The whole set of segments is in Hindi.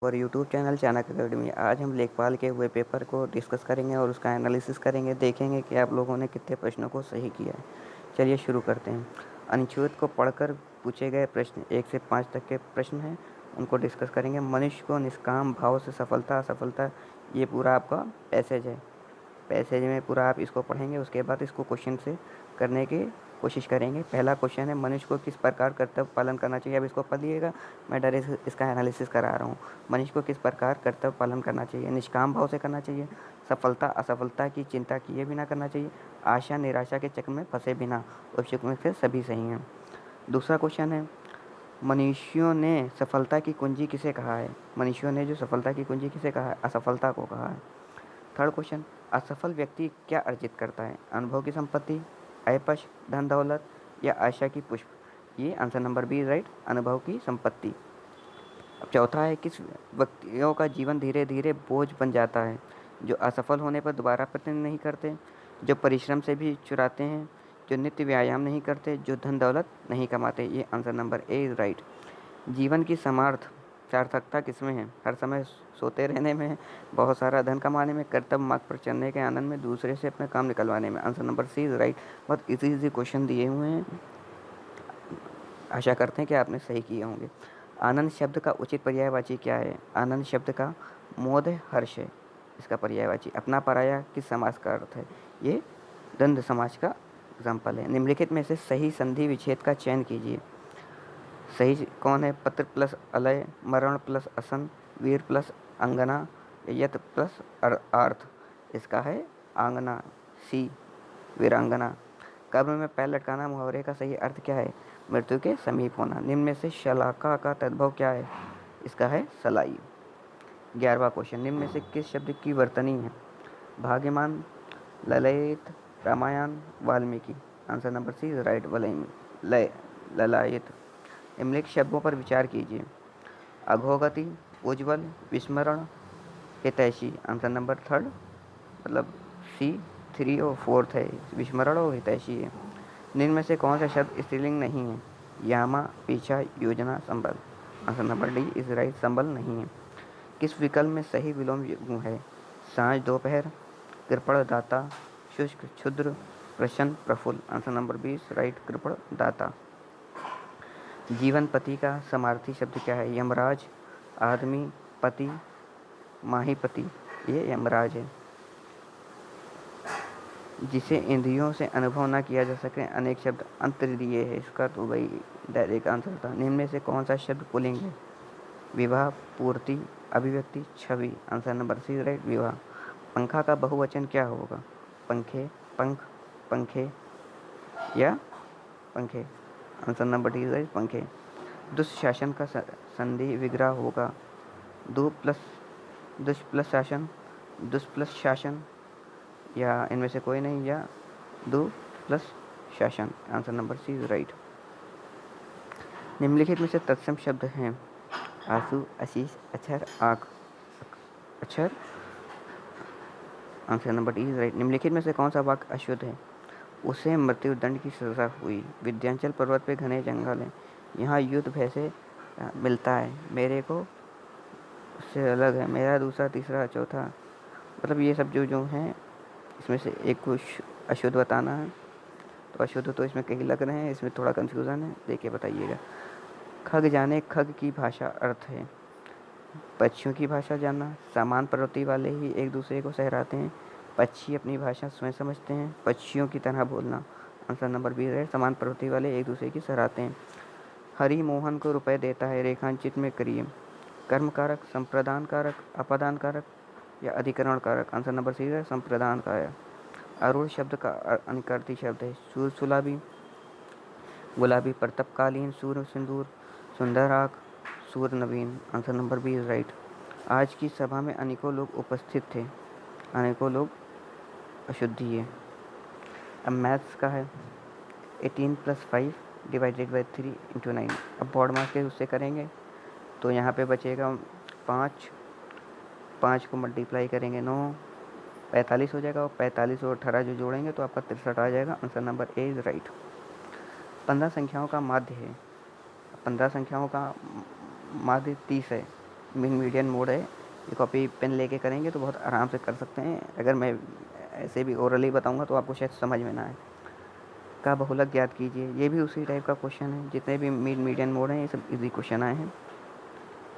और यूट्यूब चैनल चाणक्य अकेडमी। आज हम लेखपाल के हुए पेपर को डिस्कस करेंगे और उसका एनालिसिस करेंगे। देखेंगे कि आप लोगों ने कितने प्रश्नों को सही किया है। चलिए शुरू करते हैं। अनुच्छेद को पढ़कर पूछे गए प्रश्न 1 से 5 तक के प्रश्न हैं, उनको डिस्कस करेंगे। मनुष्य को निष्काम भाव से सफलता असफलता, ये पूरा आपका पैसेज है। पैसेज में पूरा आप इसको पढ़ेंगे, उसके बाद इसको क्वेश्चन से करने की कोशिश करेंगे। पहला क्वेश्चन है, मनुष्य को किस प्रकार कर्तव्य पालन करना चाहिए। अब इसको पढ़िएगा, मैं डायरेक्ट इसका एनालिसिस करा रहा हूँ। मनुष्य को किस प्रकार कर्तव्य पालन करना चाहिए। निष्काम भाव से करना चाहिए, सफलता असफलता की चिंता किए बिना करना चाहिए, आशा निराशा के चक्र में फंसे बिना। उपयुक्त में से सभी सही हैं। दूसरा क्वेश्चन है, मनुष्यों ने सफलता की कुंजी किसे कहा है। मनुष्यों ने जो सफलता की कुंजी किसे कहा है, असफलता को कहा है। थर्ड क्वेश्चन, असफल व्यक्ति क्या अर्जित करता है। अनुभव की संपत्ति, ऐपश, धन दौलत या आशा की पुष्प। ये आंसर नंबर बी राइट, अनुभव की संपत्ति। अब चौथा है, किस व्यक्तियों का जीवन धीरे धीरे बोझ बन जाता है। जो असफल होने पर दोबारा प्रयत्न नहीं करते, जो परिश्रम से भी चुराते हैं, जो नित्य व्यायाम नहीं करते, जो धन दौलत नहीं कमाते। ये answer number A is right. जीवन की सार्थकता किसमें है। हर समय सोते रहने में, बहुत सारा धन कमाने में, कर्तव्य मार्ग पर चलने के आनंद में, दूसरे से अपना काम निकलवाने में। Answer number C is right. बहुत इजी क्वेश्चन दिए हुए हैं, आशा करते हैं कि आपने सही किए होंगे। आनंद शब्द का उचित पर्यायवाची क्या है। आनंद शब्द का मोद है, हर्ष है, इसका पर्यायवाची। अपना पराया किस समास का अर्थ है। ये द्वंद्व समाज का एग्जाम्पल है। निम्नलिखित में से सही संधि विच्छेद का चयन कीजिए। सही कौन है। पत्र प्लस अलय, मरण प्लस असन, वीर प्लस अंगना, यत प्लस अर्थ। इसका है आंगना, सी वीरांगना। कब्र में पैर लटकाना मुहावरे का सही अर्थ क्या है। मृत्यु के समीप होना। निम्न में से शलाका का तद्भव क्या है। इसका है सलाई। 11वां क्वेश्चन, निम्न में से किस शब्द की वर्तनी है। भाग्यमान, ललयित, Ramayan, Valmiki. Answer number C right, ललायित। निम्नलिखित शब्दों पर विचार कीजिए। अघोगति, उज्ज्वल, विस्मरण, हितैषी। आंसर नंबर थर्ड, मतलब सी 3 और 4 है, विस्मरण और हितैषी है। निम्न में से कौन सा शब्द स्त्रीलिंग नहीं है। यामा, पीछा, योजना, संबल। Answer number D is right, संबल नहीं है। किस विकल्प में सही विलोम युग्म है। सांझ, दोपहर, कृपण, दाता, शुष्क, क्षुद्र, प्रसन्न, प्रफुल्ल। आंसर नंबर 20 राइट, कृपण दाता। जीवन पति का समार्थी शब्द क्या है। यमराज, आदमी, पति, माहीपति। ये यमराज है। जिसे इंद्रियों से अनुभव न किया जा सके, अनेक शब्द अंतर्दीय है। इसका तो भाई डायरेक्ट आंसर था। निम्न में से कौन सा शब्द पुल्लिंग है। विवाह, पूर्ति, अभिव्यक्ति, छवि। आंसर नंबर सी राइट, विवाह। पंखा का बहुवचन क्या होगा। पंखे, पंख, पंखे या पंखे। आंसर नंबर डी राइट, पंखे। दुष्शासन का संधि विग्रह होगा। दु प्लस दुष् प्लस शासन, दुष् प्लस शासन, या इनमें से कोई नहीं, या दु प्लस शासन। Answer number C is right. निम्नलिखित में से तत्सम शब्द हैं। आंसू, आशीष, अक्षर, आँख, अक्षर। Answer number D is right. निम्नलिखित में से कौन सा वाक्य अशुद्ध है। उसे मृत्युदंड की सजा हुई। विंध्याचल पर्वत पे घने जंगल है, यहाँ युद्ध भय से मिलता है। मेरे को उससे अलग है, मेरा दूसरा तीसरा चौथा। मतलब ये सब जो हैं, इसमें से एक को अशुद्ध बताना है। तो अशुद्ध तो इसमें कई लग रहे हैं, इसमें थोड़ा कंफ्यूजन है, देखिए बताइएगा। खग जाने, खग की भाषा अर्थ है पक्षियों की भाषा जानना। समान प्रवृत्ति वाले ही एक दूसरे को सहराते हैं। पक्षी अपनी भाषा स्वयं समझते हैं। पक्षियों की तरह बोलना। आंसर नंबर बी है, समान प्रवृत्ति वाले एक दूसरे की सहराते हैं। हरि मोहन को रुपए देता है, रेखांकित में करिए। कर्म कारक, संप्रदान कारक, अपादान कारक या अधिकरण कारक। आंसर नंबर सी है, संप्रदान कारक। अरुण शब्द का अनिकर्ती शब्द है। सूर्य सुलाबी, गुलाबी, प्रतापकालीन, सूर्य सिंदूर, सुंदर आँख, सूर्य नवीन। Answer number B is right. आज की सभा में अनेकों लोग उपस्थित थे। अनेकों लोग अशुद्धि है। अब मैथ्स का है। 18 + 5 डिवाइडेड बाई 3 × 9। अब बॉड मास के उससे करेंगे तो यहाँ पे बचेगा 5। 5 को मल्टीप्लाई करेंगे 9, 45 हो जाएगा। और 45 और 18 जो जोड़ेंगे तो आपका 63 आ जाएगा। Answer number A is right. 15 संख्याओं का माध्य है। 15 संख्याओं का माध्य 30 है। मीन मीडियन मोड है। ये कॉपी पेन लेके करेंगे तो बहुत आराम से कर सकते हैं। अगर मैं ऐसे भी ओरली बताऊंगा तो आपको शायद समझ में ना आए। का बहुलक ज्ञात कीजिए, ये भी उसी टाइप का क्वेश्चन है। जितने भी मीन मीडियन मोड हैं ये सब इजी क्वेश्चन आए हैं।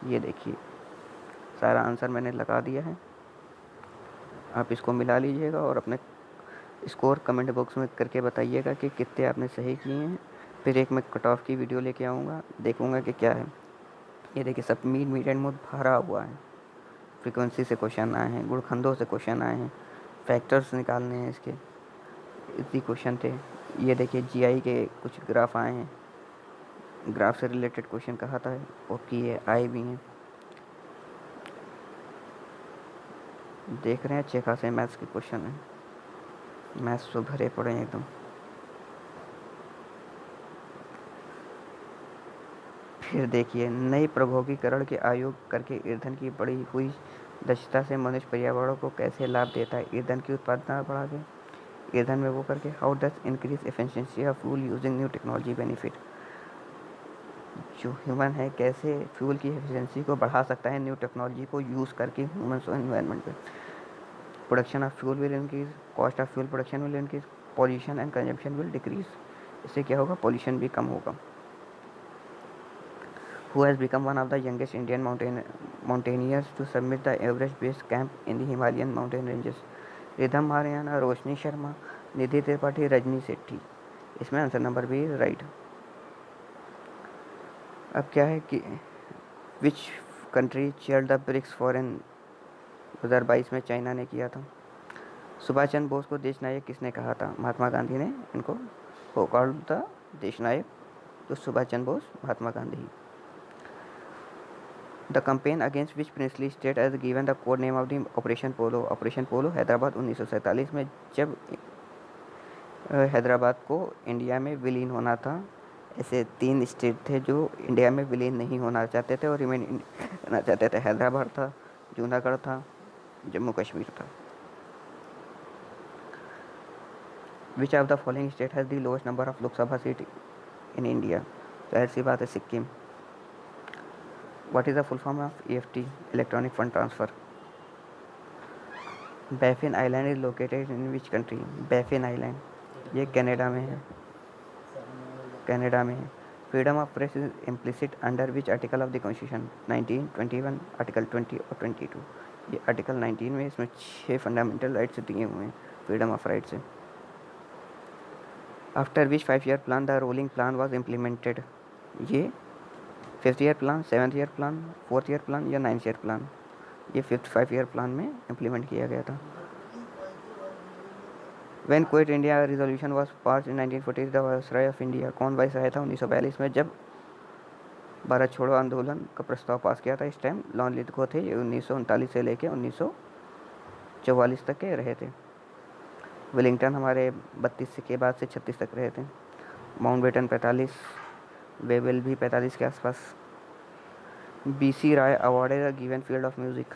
ये देखिए सारा आंसर मैंने लगा दिया है। आप इसको मिला लीजिएगा और अपने स्कोर कमेंट बॉक्स में करके बताइएगा कि कितने आपने सही किए हैं। फिर एक मैं कट ऑफ की वीडियो लेके आऊँगा, देखूँगा कि क्या है। ये देखिए सब मीन मीडियन मोड भरा हुआ है। फ्रीक्वेंसी से क्वेश्चन आए हैं, गुणखंडों से क्वेश्चन आए हैं, फैक्टर्स निकालने हैं इसके, इसी क्वेश्चन थे। ये देखिए जीआई के कुछ ग्राफ आए हैं, ग्राफ से रिलेटेड क्वेश्चन कहा था और किए आए भी हैं। देख रहे हैं अच्छे खासे मैथ्स के क्वेश्चन हैं, मैथ्स तो भरे पड़े हैं एकदम। फिर देखिए नई प्रौद्योगिकीकरण के आयोग करके ईंधन की बढ़ी हुई दक्षता से मनुष्य पर्यावरण को कैसे लाभ देता है। ईंधन की उत्पादकता बढ़ा के ईंधन में वो करके how does increase efficiency of fuel using new technology benefit. जो ह्यूमन है कैसे फ्यूल की एफिशिएंसी को बढ़ा सकता है न्यू टेक्नोलॉजी को यूज़ करके ह्यूमन्स और एनवायरनमेंट पे। Production of fuel will increase, cost of fuel production will increase, pollution and consumption will decrease. इससे क्या होगा, पॉल्यूशन भी कम होगा। Who has become one of the youngest Indian mountaineers to summit the Everest Base Camp in the Himalayan mountain ranges? Ridham Aryan, Roshni Sharma, Nidhi Tripathi, Rajni Sethi. इसमें आंसर नंबर बी राइट। अब क्या है कि which country chair the BRICS forum 2022 में चाइना ने किया था। सुभाष चंद्र बोस को देश नायक किसने कहा था। महात्मा गांधी ने इनको कॉल्ड द देश नायक, तो Subhash Chandra Bose, Mahatma Gandhi. The campaign against which princely state as given the code name of the operation Polo. Operation Polo Hyderabad 1947 में, जब हैदराबाद को इंडिया में विलीन होना था। ऐसे 3 स्टेट थे जो इंडिया में विलीन नहीं होना चाहते थे और रिमेन करना चाहते थे। हैदराबाद था, जूनागढ़ था, जम्मू कश्मीर था। विच of the following state has the lowest number of Lok Sabha seat in India. जाहिर सी बात है Sikkim. What is the full form of EFT, electronic fund transfer? Baffin Island is located in which country? Baffin Island ये कनाडा में है, कनाडा में है। Freedom of press is implicit under which article of the constitution. 19, 21, article 20 और 22। ये आर्टिकल 19 में इसमें 6 फंडामेंटल राइट्स दिए हुए हैं फ्रीडम ऑफ राइट से। After which 5 year plan the rolling plan was implemented. ये 5th year plan, 7th year plan, 4th year plan या 9th ईयर प्लान। ये 5 ईयर प्लान में इम्प्लीमेंट किया गया था। When quit India resolution was pass in 1940 the viceroy of India. कौन वायसराय था 1942 में जब भारत छोड़ो आंदोलन का प्रस्ताव पास किया था। इस टाइम लॉर्ड लिथगो थे, ये 1939 से लेके 1944 तक के रहे थे। वेलिंगटन हमारे 32 के बाद से 36 तक रहे थे। माउंटबेटन 45, वेवेल भी 45 के आसपास। BC राय अवार्ड है the given field of music.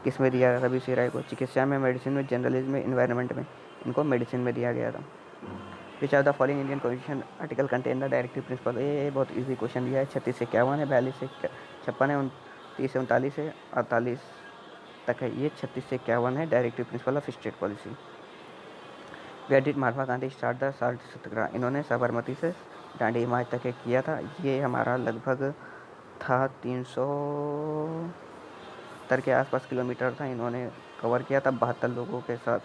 किस में दिया गया था BC राय को। चिकित्सा में, मेडिसिन में, जर्नलिज्म में, इन्वायरमेंट में। इनको मेडिसिन में दिया गया था। Which are the following Indian constitution article contain the directive principle. ये बहुत इजी क्वेश्चन दिया है। 36 से 51 है, 42 से 56 है, 29 से 39 है, 48 तक है। ये 36 से 51 है directive principle of state policy. Where did Mahatma Gandhi start the salt Satyagraha. इन्होंने साबरमती से दांडी मार्च तक किया था। ये हमारा लगभग था 370 के आसपास किलोमीटर था। इन्होंने कवर किया था 72 लोगों के साथ।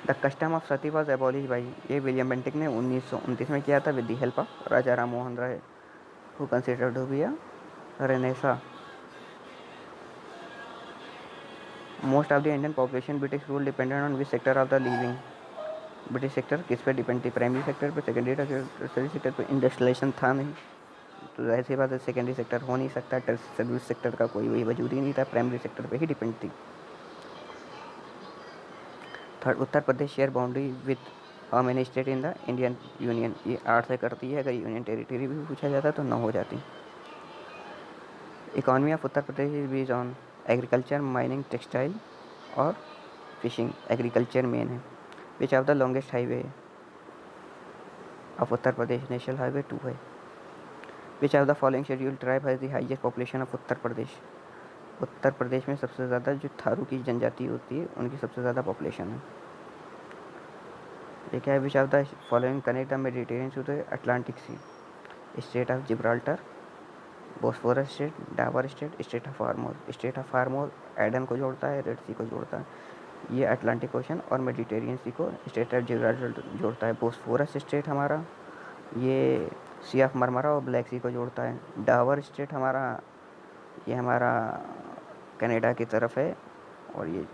The custom of sati was abolish by. ये विलियम बेंटिक ने 1929 में किया था with the help of Raja Ram Mohan Roy, who considered to be a renaissance. Most of the Indian population British rule dependent on which sector of the living. British sector किस पे डिपेंड थी। प्राइमरी सेक्टर पे, सेकेंडरी टर्शरी सेक्टर पे। इंडस्ट्रियलाइजेशन था नहीं, तो ऐसी बात है सेकेंडरी सेक्टर हो नहीं सकता। सर्विस सेक्टर का कोई वही वजूद ही नहीं था, प्राइमरी सेक्टर पे ही डिपेंड थी। Third, Uttar Pradesh share boundary with how many state in the Indian union. ये 8 से करती है। अगर यूनियन टेरिटरी भी पूछा जाता तो 9 हो जाती। Economy of Uttar Pradesh is based on agriculture, mining, textile और फिशिंग। एग्रीकल्चर मेन है। Which of the longest highway of Uttar Pradesh. National highway 2 है। Which of the following schedule tribe has the highest population of Uttar Pradesh. Uttar Pradesh में सबसे ज़्यादा जो थारू की जनजाति होती है उनकी सबसे ज़्यादा पॉपुलेशन है। ये क्या है? Which of the following connect the Mediterranean to the Atlantic sea. Strait of Gibraltar, Bosphorus strait, Dover strait, strait of Hormuz. Strait of Hormuz Aden को जोड़ता है, रेड सी को जोड़ता है। ये अटलांटिक ओशन और मेडिटेरियन सी को स्टेट ऑफ जिब्राल्टर जोड़ता है। बोस्फोरस स्टेट हमारा ये सी ऑफ मरमरा और ब्लैक सी को जोड़ता है। डाबर स्टेट हमारा ये हमारा कनाडा की तरफ है। और ये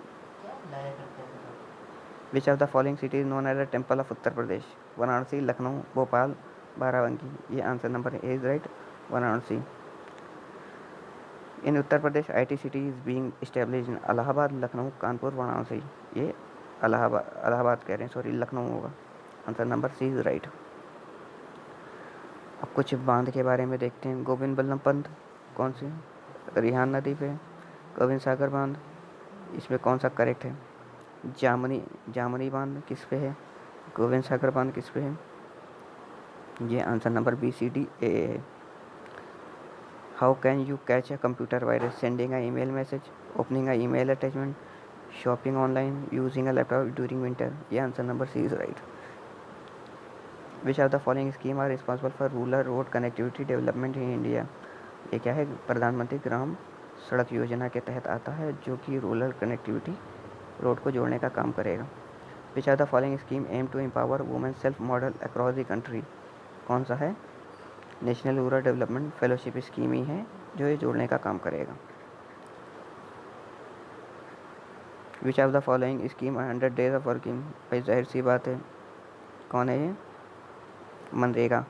which of the following city is known as the temple of Uttar Pradesh. Varanasi, Lucknow, Bhopal, Barabanki. ये answer number A is right, Varanasi. In Uttar Pradesh IT city is being established in Allahabad, Lucknow, Kanpur, Varanasi. ये इलाहाबाद कह रहे हैं, सॉरी लखनऊ होगा। Answer number C is right. अब कुछ बांध के बारे में देखते हैं। गोविंद बल्लभ पंत कौन सी? रिहान नदी पे। गोविंद सागर बांध, इसमें कौन सा करेक्ट है? जामनी बांध किस पे है? गोविंद सागर बांध किस पे है? ये आंसर नंबर BCDA है। How can you catch a computer virus? Sending a email message, opening a email attachment, shopping online, using a laptop during winter. ये answer number C is right. Which of the following scheme are responsible for rural road connectivity development in India? ये क्या है? प्रधानमंत्री ग्राम सड़क योजना के तहत आता है, जो कि रूरल कनेक्टिविटी रोड को जोड़ने का काम करेगा। Which are the following scheme aim to empower women self model across the country? कौन सा है? National rural development fellowship scheme ही है जो ये जोड़ने का काम करेगा। Which of the following scheme 100 days of working? भाई जाहिर सी बात है, कौन है ये? MNREGA.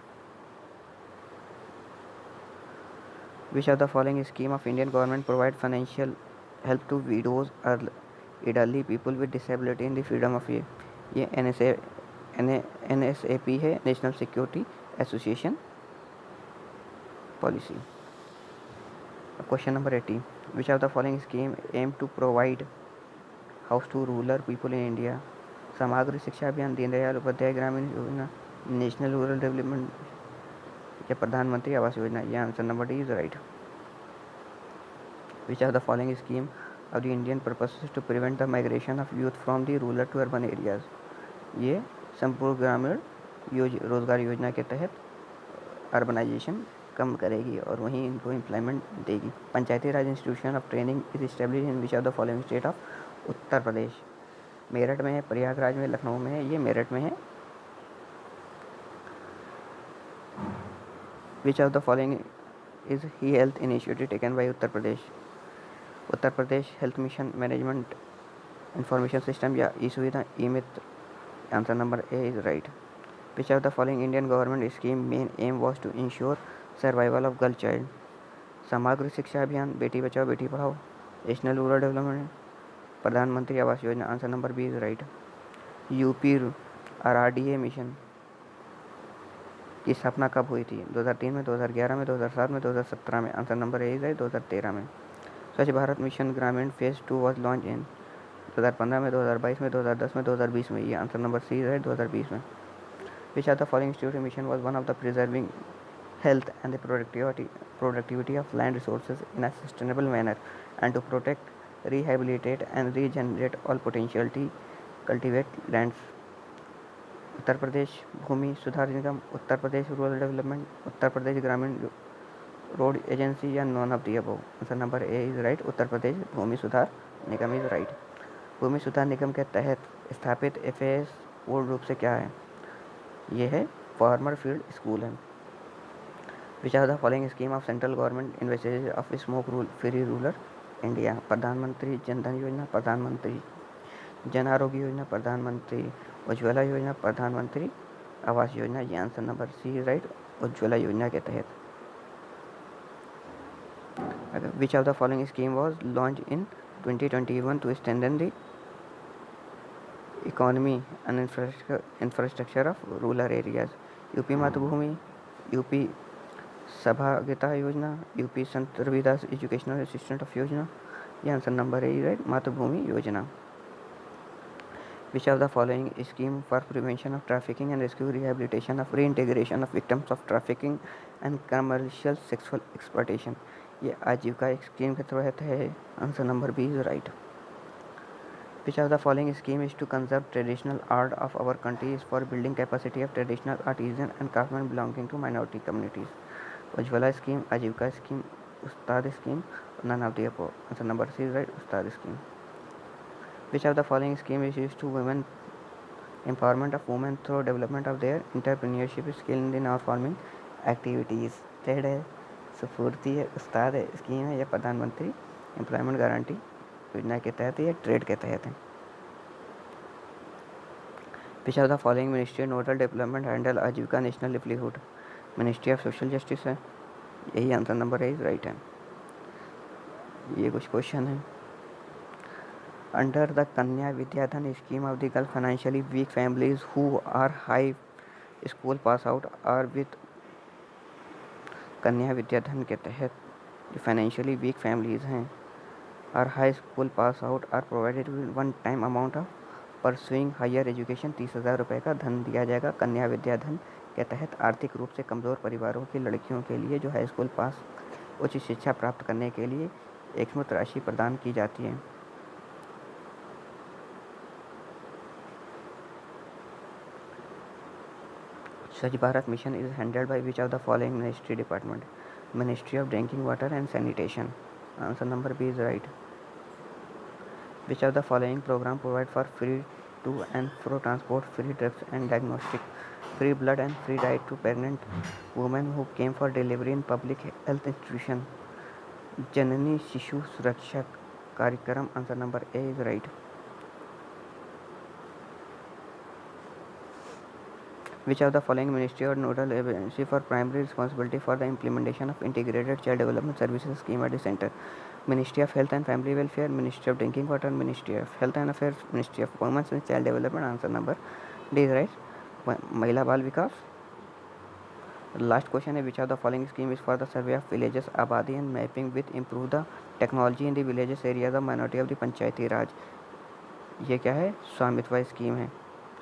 Which of the following scheme of Indian government provide financial help to widows elderly people with disability in the freedom of ये NSAP है, national security association policy. Question number 80, which of the following scheme aim to provide house to rural people in India? Samagra Shiksha अभियान, Deendayal Upadhyay Grameen Yojana, national rural development या प्रधानमंत्री आवास योजना? ये answer number D is right. Which of the following scheme of the Indian purposes to prevent the migration of youth from the rural to urban areas? ये संपूर्ण ग्रामीण रोजगार योजना के तहत अर्बनाइजेशन कम करेगी और वहीं इनको एम्प्लॉयमेंट देगी। Panchayati Raj institution of training is establish in which of the following state of? Uttar Pradesh. Meerut में है, प्रयागराज में, लखनऊ में है। ये मेरठ में है। Which of the following is he health initiative taken by Uttar Pradesh? Uttar Pradesh health mission management information system या e Suvidha, e Mitra? Answer number A is right. Which of the following Indian government scheme main aim was to ensure survival of girl child? Samagra Shiksha अभियान, Beti Bachao Beti Padhao, national rural development, Pradhanmantri Awas Yojana? Answer number B is right. UP RRDA mission की स्थापना कब हुई थी? 2003 में, 2011 में, 2007 में, 2017 में? Answer number A is right, 2013 में। स्वच्छ भारत मिशन ग्रामीण फेज 2 वॉज लॉन्च इन 2015 में, 2022 में, 2010 में, 2020 में? ये आंसर नंबर सी है 2020 में। Which of the following institute mission was one of the preserving health and the productivity of land resources in a sustainable manner and to protect, rehabilitate and regenerate all potentiality cultivate lands? Uttar Pradesh Bhumi Sudhar Nigam, Uttar Pradesh rural development, Uttar Pradesh Gramin road agency या none of the above? Answer number A is right, Uttar Pradesh Bhumi Sudhar Nigam is right. भूमि सुधार निगम के तहत स्थापित FAS पूर्ण रूप से क्या है? ये है फार्मर फील्ड स्कूल है। Which of the following scheme of central government envisages of smoke free rural India? Pradhanmantri Jan धन योजना, प्रधानमंत्री जन आरोग्य योजना, प्रधानमंत्री उज्ज्वला योजना, प्रधानमंत्री आवास योजना? ये answer number C is right, Ujjwala Yojana के तहत। Which of the following scheme was launched in 2021 to strengthen the economy and infrastructure of rural areas? UP मातृभूमि, यूपी सभागिता योजना, UP Sant Ravidas educational assistant of योजना? ये आंसर नंबर है राइट, मातृभूमि योजना। Which of the following scheme for prevention of trafficking and rescue, rehabilitation of reintegration of victims of trafficking and commercial sexual exploitation? ये आजीविका स्कीम के तहत है। Answer number B is right. Which of the following scheme is to conserve traditional art of our country is for building capacity of traditional artisan and craftsmen belonging to minority communities? Ujjwala scheme, आजीविका scheme, Ustad scheme, none of the above. Answer number C is right, Ustad scheme. Which of the following scheme is used to women empowerment of women through development of their entrepreneurship skill in our farming activities? Trade है, स्फूर्ति है, उस्ताद है, स्कीम है या प्रधानमंत्री एम्प्लॉयमेंट गारंटी योजना के तहत या ट्रेड के तहत है? Which of the following ministry nodal development handle Aajeevika national livelihood? Ministry of social justice है। यही आंसर नंबर है, राइट है। ये कुछ क्वेश्चन है। Under the Kanya Vidyadhan scheme of the girl financially weak families who are high school pass out are with, Kanya Vidyadhan के तहत जो फाइनेंशियली वीक फैमिलीज हैं are high school pass out are provided one time amount of pursuing higher education, 30,000 रुपये का धन दिया जाएगा। कन्या विद्याधन के तहत आर्थिक रूप से कमज़ोर परिवारों की लड़कियों के लिए जो हाई स्कूल पास उच्च शिक्षा प्राप्त करने के लिए एकमुश्त राशि प्रदान की जाती है। Swachh Bharat mission is handled by which of the following ministry department? Ministry of drinking water and sanitation. Answer number B is right. Which of the following program provide for free to and fro transport, free drugs and diagnostic, free blood and free diet to pregnant women who came for delivery in public health institution? जननी शिशु सुरक्षा कार्यक्रम। Answer number A is right. Which of the following ministry or nodal agency for primary responsibility for the implementation of integrated child development services scheme at the center? Ministry of Health and Family Welfare, Ministry of Drinking Water, Ministry of Health and Affairs, Ministry of Women and Child Development. Answer number D is right, महिला बाल विकास। लास्ट क्वेश्चन है, which of the following scheme is for the survey of villages आबादी and mapping with improve the technology in the villages areas of minority of the Panchayati Raj? ये क्या है? स्वामित्व स्कीम है।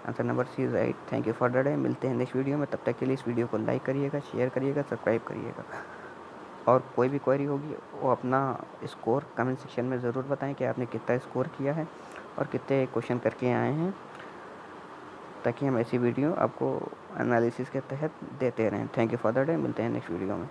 Answer number C is right. Thank you for the day. मिलते हैं नेक्स्ट वीडियो में, तब तक के लिए इस वीडियो को लाइक करिएगा, शेयर करिएगा, सब्सक्राइब करिएगा। और कोई भी क्वेरी होगी वो अपना स्कोर कमेंट सेक्शन में ज़रूर बताएं कि आपने कितना स्कोर किया है और कितने क्वेश्चन करके आए हैं, ताकि हम ऐसी वीडियो आपको एनालिसिस के तहत देते रहें। Thank you for the day. मिलते हैं नेक्स्ट वीडियो में।